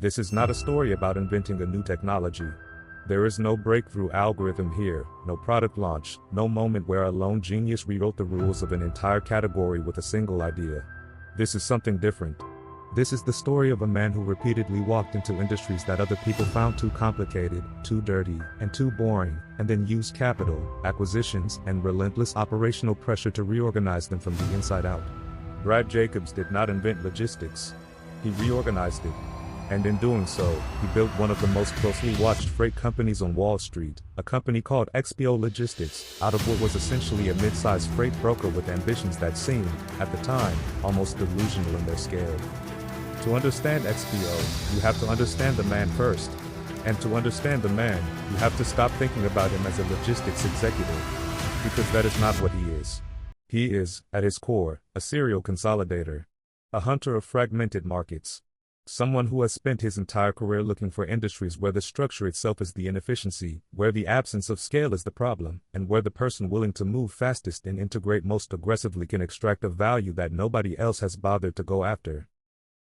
This is not a story about inventing a new technology. There is no breakthrough algorithm here, no product launch, no moment where a lone genius rewrote the rules of an entire category with a single idea. This is something different. This is the story of a man who repeatedly walked into industries that other people found too complicated, too dirty, and too boring, and then used capital, acquisitions, and relentless operational pressure to reorganize them from the inside out. Brad Jacobs did not invent logistics. He reorganized it. And in doing so, he built one of the most closely watched freight companies on Wall Street, a company called XPO Logistics, out of what was essentially a mid-sized freight broker with ambitions that seemed, at the time, almost delusional in their scale. To understand XPO, you have to understand the man first. And to understand the man, you have to stop thinking about him as a logistics executive. Because that is not what he is. He is, at his core, a serial consolidator. A hunter of fragmented markets. Someone who has spent his entire career looking for industries where the structure itself is the inefficiency, where the absence of scale is the problem, and where the person willing to move fastest and integrate most aggressively can extract a value that nobody else has bothered to go after.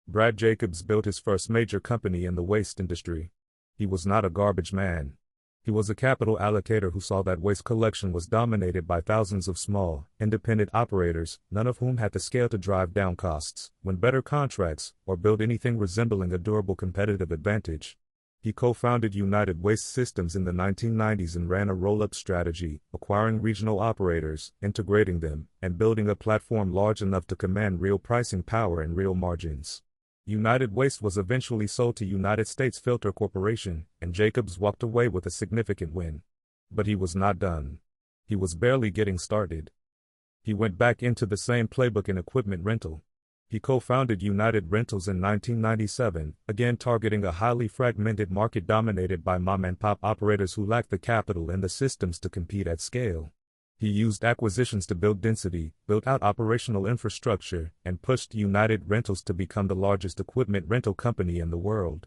Brad Jacobs built his first major company in the waste industry. He was not a garbage man. He was a capital allocator who saw that waste collection was dominated by thousands of small, independent operators, none of whom had the scale to drive down costs, win better contracts, or build anything resembling a durable competitive advantage. He co-founded United Waste Systems in the 1990s and ran a roll-up strategy, acquiring regional operators, integrating them, and building a platform large enough to command real pricing power and real margins. United Waste was eventually sold to United States Filter Corporation, and Jacobs walked away with a significant win. But he was not done. He was barely getting started. He went back into the same playbook in equipment rental. He co-founded United Rentals in 1997, again targeting a highly fragmented market dominated by mom-and-pop operators who lacked the capital and the systems to compete at scale. He used acquisitions to build density, built out operational infrastructure, and pushed United Rentals to become the largest equipment rental company in the world.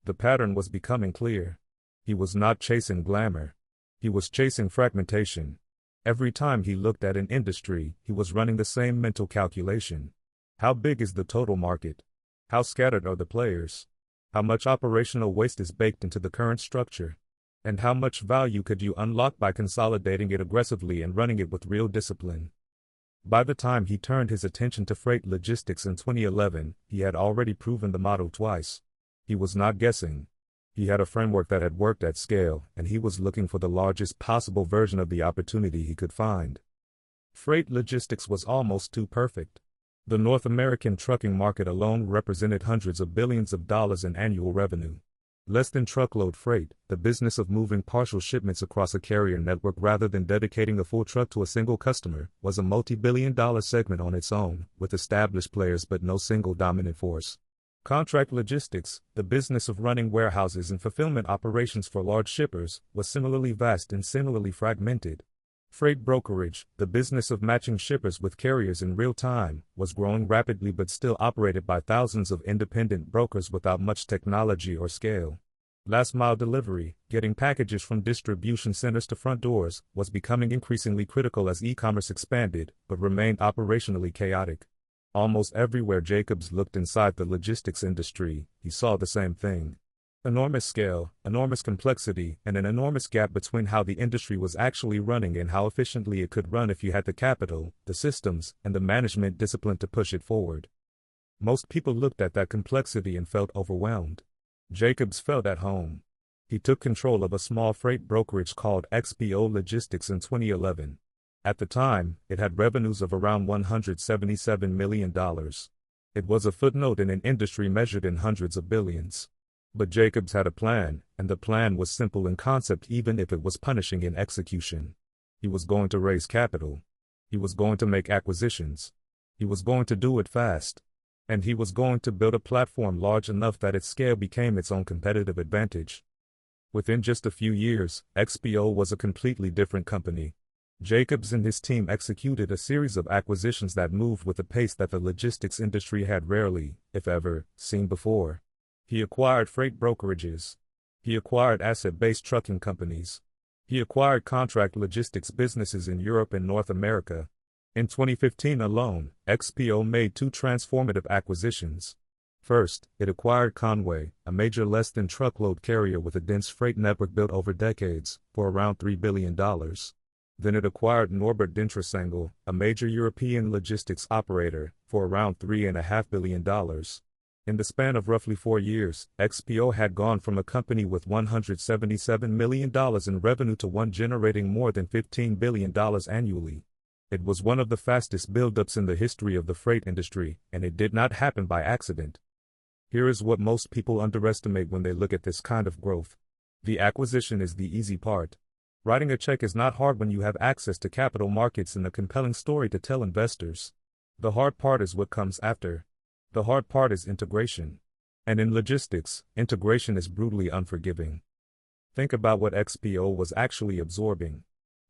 The pattern was becoming clear. He was not chasing glamour. He was chasing fragmentation. Every time he looked at an industry, he was running the same mental calculation. How big is the total market? How scattered are the players? How much operational waste is baked into the current structure? And how much value could you unlock by consolidating it aggressively and running it with real discipline? By the time he turned his attention to freight logistics in 2011, he had already proven the model twice. He was not guessing. He had a framework that had worked at scale, and he was looking for the largest possible version of the opportunity he could find. Freight logistics was almost too perfect. The North American trucking market alone represented hundreds of billions of dollars in annual revenue. Less than truckload freight, the business of moving partial shipments across a carrier network rather than dedicating a full truck to a single customer, was a multi-billion-dollar segment on its own, with established players but no single dominant force. Contract logistics, the business of running warehouses and fulfillment operations for large shippers, was similarly vast and similarly fragmented. Freight brokerage, the business of matching shippers with carriers in real time, was growing rapidly but still operated by thousands of independent brokers without much technology or scale. Last-mile delivery, getting packages from distribution centers to front doors, was becoming increasingly critical as e-commerce expanded, but remained operationally chaotic. Almost everywhere Jacobs looked inside the logistics industry, he saw the same thing. Enormous scale, enormous complexity, and an enormous gap between how the industry was actually running and how efficiently it could run if you had the capital, the systems, and the management discipline to push it forward. Most people looked at that complexity and felt overwhelmed. Jacobs felt at home. He took control of a small freight brokerage called XPO Logistics in 2011. At the time, it had revenues of around $177 million. It was a footnote in an industry measured in hundreds of billions. But Jacobs had a plan, and the plan was simple in concept even if it was punishing in execution. He was going to raise capital. He was going to make acquisitions. He was going to do it fast. And he was going to build a platform large enough that its scale became its own competitive advantage. Within just a few years, XPO was a completely different company. Jacobs and his team executed a series of acquisitions that moved with a pace that the logistics industry had rarely, if ever, seen before. He acquired freight brokerages. He acquired asset-based trucking companies. He acquired contract logistics businesses in Europe and North America. In 2015 alone, XPO made two transformative acquisitions. First, it acquired Conway, a major less-than-truckload carrier with a dense freight network built over decades, for around $3 billion. Then it acquired Norbert Dentressangle, a major European logistics operator, for around $3.5 billion. In the span of roughly 4 years, XPO had gone from a company with $177 million in revenue to one generating more than $15 billion annually. It was one of the fastest buildups in the history of the freight industry, and it did not happen by accident. Here is what most people underestimate when they look at this kind of growth. The acquisition is the easy part. Writing a check is not hard when you have access to capital markets and a compelling story to tell investors. The hard part is what comes after. The hard part is integration. And in logistics, integration is brutally unforgiving. Think about what XPO was actually absorbing.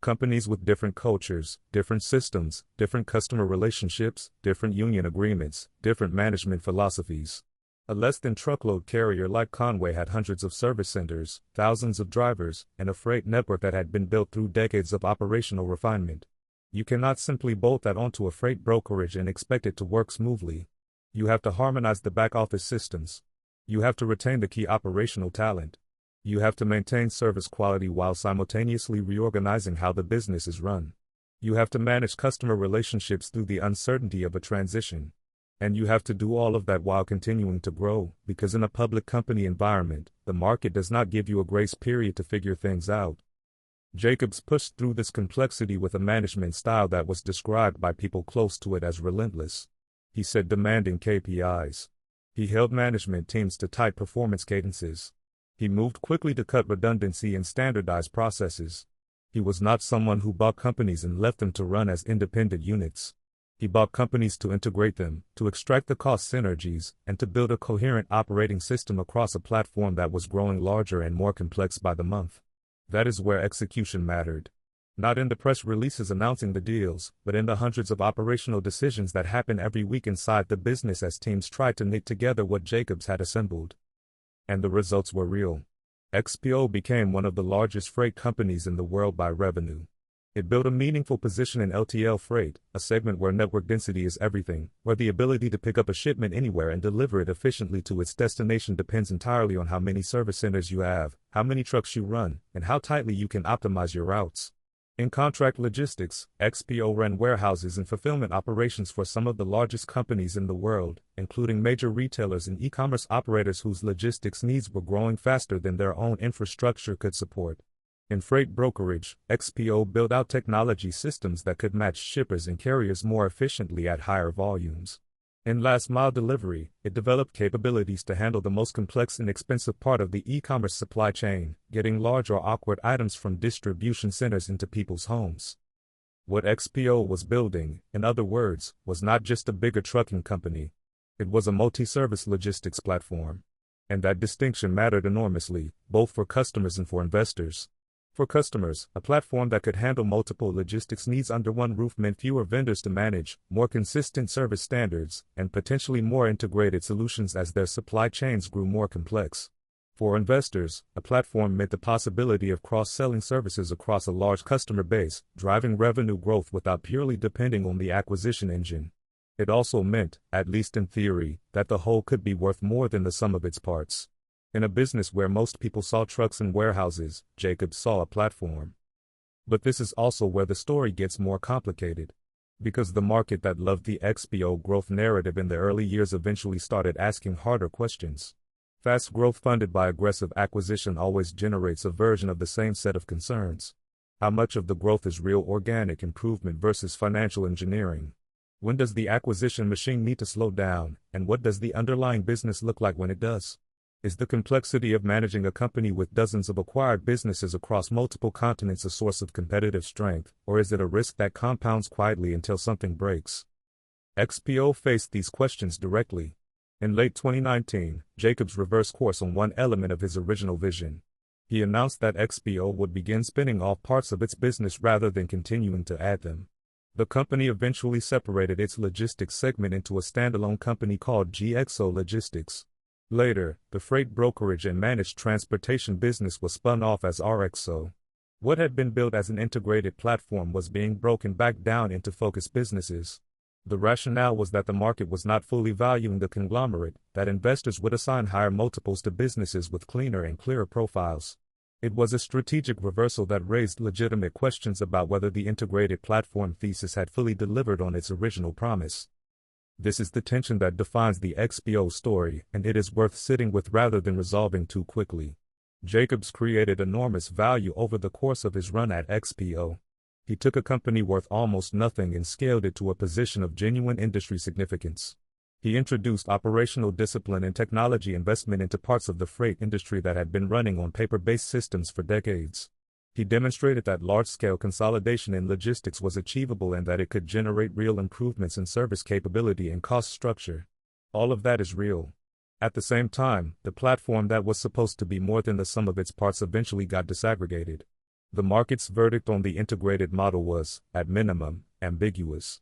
Companies with different cultures, different systems, different customer relationships, different union agreements, different management philosophies. A less-than-truckload carrier like Conway had hundreds of service centers, thousands of drivers, and a freight network that had been built through decades of operational refinement. You cannot simply bolt that onto a freight brokerage and expect it to work smoothly. You have to harmonize the back-office systems. You have to retain the key operational talent. You have to maintain service quality while simultaneously reorganizing how the business is run. You have to manage customer relationships through the uncertainty of a transition. And you have to do all of that while continuing to grow, because in a public company environment, the market does not give you a grace period to figure things out. Jacobs pushed through this complexity with a management style that was described by people close to it as relentless. He set demanding KPIs. He held management teams to tight performance cadences. He moved quickly to cut redundancy and standardize processes. He was not someone who bought companies and left them to run as independent units. He bought companies to integrate them, to extract the cost synergies, and to build a coherent operating system across a platform that was growing larger and more complex by the month. That is where execution mattered. Not in the press releases announcing the deals, but in the hundreds of operational decisions that happen every week inside the business as teams tried to knit together what Jacobs had assembled. And the results were real. XPO became one of the largest freight companies in the world by revenue. It built a meaningful position in LTL freight, a segment where network density is everything, where the ability to pick up a shipment anywhere and deliver it efficiently to its destination depends entirely on how many service centers you have, how many trucks you run, and how tightly you can optimize your routes. In contract logistics, XPO ran warehouses and fulfillment operations for some of the largest companies in the world, including major retailers and e-commerce operators whose logistics needs were growing faster than their own infrastructure could support. In freight brokerage, XPO built out technology systems that could match shippers and carriers more efficiently at higher volumes. In last-mile delivery, it developed capabilities to handle the most complex and expensive part of the e-commerce supply chain, getting large or awkward items from distribution centers into people's homes. What XPO was building, in other words, was not just a bigger trucking company. It was a multi-service logistics platform. And that distinction mattered enormously, both for customers and for investors. For customers, a platform that could handle multiple logistics needs under one roof meant fewer vendors to manage, more consistent service standards, and potentially more integrated solutions as their supply chains grew more complex. For investors, a platform meant the possibility of cross-selling services across a large customer base, driving revenue growth without purely depending on the acquisition engine. It also meant, at least in theory, that the whole could be worth more than the sum of its parts. In a business where most people saw trucks and warehouses, Jacobs saw a platform. But this is also where the story gets more complicated. Because the market that loved the XPO growth narrative in the early years eventually started asking harder questions. Fast growth funded by aggressive acquisition always generates a version of the same set of concerns. How much of the growth is real organic improvement versus financial engineering? When does the acquisition machine need to slow down, and what does the underlying business look like when it does? Is the complexity of managing a company with dozens of acquired businesses across multiple continents a source of competitive strength, or is it a risk that compounds quietly until something breaks? XPO faced these questions directly. In late 2019, Jacobs reversed course on one element of his original vision. He announced that XPO would begin spinning off parts of its business rather than continuing to add them. The company eventually separated its logistics segment into a standalone company called XPO Logistics. Later, the freight brokerage and managed transportation business was spun off as RXO. What had been built as an integrated platform was being broken back down into focused businesses. The rationale was that the market was not fully valuing the conglomerate, that investors would assign higher multiples to businesses with cleaner and clearer profiles. It was a strategic reversal that raised legitimate questions about whether the integrated platform thesis had fully delivered on its original promise. This is the tension that defines the XPO story, and it is worth sitting with rather than resolving too quickly. Jacobs created enormous value over the course of his run at XPO. He took a company worth almost nothing and scaled it to a position of genuine industry significance. He introduced operational discipline and technology investment into parts of the freight industry that had been running on paper-based systems for decades. He demonstrated that large-scale consolidation in logistics was achievable and that it could generate real improvements in service capability and cost structure. All of that is real. At the same time, the platform that was supposed to be more than the sum of its parts eventually got disaggregated. The market's verdict on the integrated model was, at minimum, ambiguous.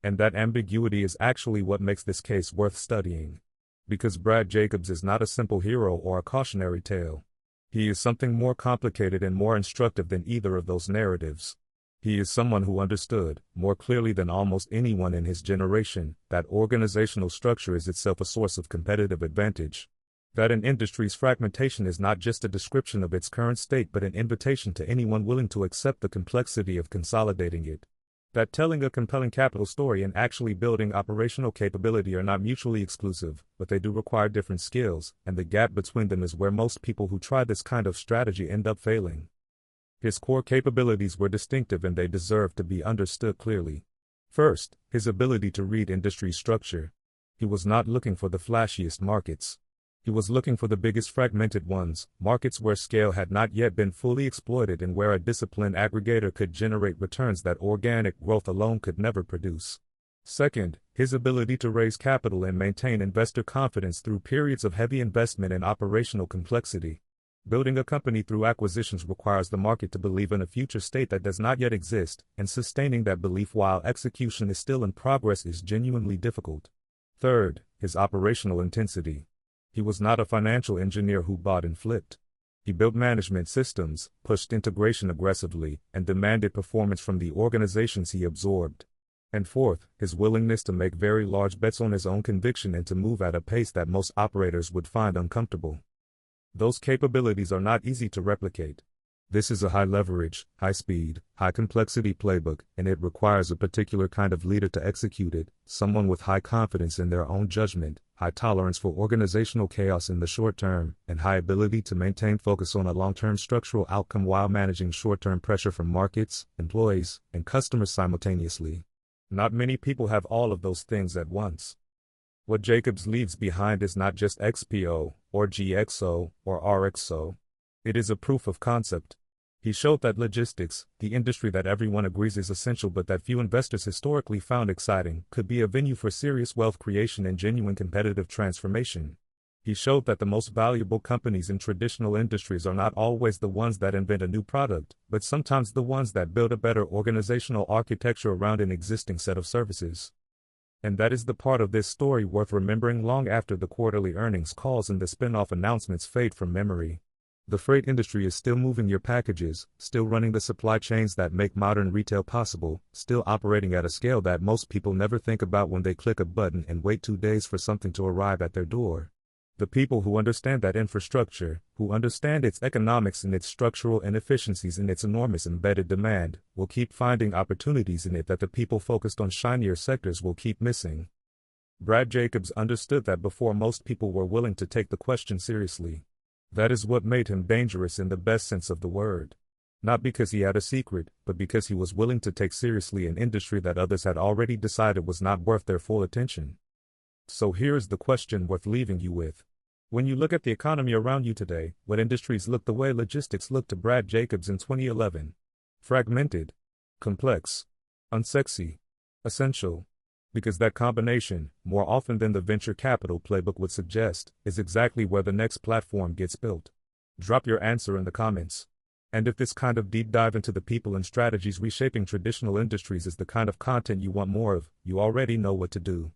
And that ambiguity is actually what makes this case worth studying. Because Brad Jacobs is not a simple hero or a cautionary tale. He is something more complicated and more instructive than either of those narratives. He is someone who understood, more clearly than almost anyone in his generation, that organizational structure is itself a source of competitive advantage. That an industry's fragmentation is not just a description of its current state but an invitation to anyone willing to accept the complexity of consolidating it. That telling a compelling capital story and actually building operational capability are not mutually exclusive, but they do require different skills, and the gap between them is where most people who try this kind of strategy end up failing. His core capabilities were distinctive and they deserve to be understood clearly. First, his ability to read industry structure. He was not looking for the flashiest markets. He was looking for the biggest fragmented ones, markets where scale had not yet been fully exploited and where a disciplined aggregator could generate returns that organic growth alone could never produce. Second, his ability to raise capital and maintain investor confidence through periods of heavy investment and operational complexity. Building a company through acquisitions requires the market to believe in a future state that does not yet exist, and sustaining that belief while execution is still in progress is genuinely difficult. Third, his operational intensity. He was not a financial engineer who bought and flipped. He built management systems, pushed integration aggressively, and demanded performance from the organizations he absorbed. And fourth, his willingness to make very large bets on his own conviction and to move at a pace that most operators would find uncomfortable. Those capabilities are not easy to replicate. This is a high-leverage, high-speed, high-complexity playbook, and it requires a particular kind of leader to execute it, someone with high confidence in their own judgment, high tolerance for organizational chaos in the short term, and high ability to maintain focus on a long-term structural outcome while managing short-term pressure from markets, employees, and customers simultaneously. Not many people have all of those things at once. What Jacobs leaves behind is not just XPO, or GXO, or RXO. It is a proof of concept. He showed that logistics, the industry that everyone agrees is essential but that few investors historically found exciting, could be a venue for serious wealth creation and genuine competitive transformation. He showed that the most valuable companies in traditional industries are not always the ones that invent a new product, but sometimes the ones that build a better organizational architecture around an existing set of services. And that is the part of this story worth remembering long after the quarterly earnings calls and the spin-off announcements fade from memory. The freight industry is still moving your packages, still running the supply chains that make modern retail possible, still operating at a scale that most people never think about when they click a button and wait 2 days for something to arrive at their door. The people who understand that infrastructure, who understand its economics and its structural inefficiencies and its enormous embedded demand, will keep finding opportunities in it that the people focused on shinier sectors will keep missing. Brad Jacobs understood that before most people were willing to take the question seriously. That is what made him dangerous in the best sense of the word. Not because he had a secret, but because he was willing to take seriously an industry that others had already decided was not worth their full attention. So here is the question worth leaving you with. When you look at the economy around you today, what industries look the way logistics looked to Brad Jacobs in 2011? Fragmented, complex, unsexy, essential. Because that combination, more often than the venture capital playbook would suggest, is exactly where the next platform gets built. Drop your answer in the comments. And if this kind of deep dive into the people and strategies reshaping traditional industries is the kind of content you want more of, you already know what to do.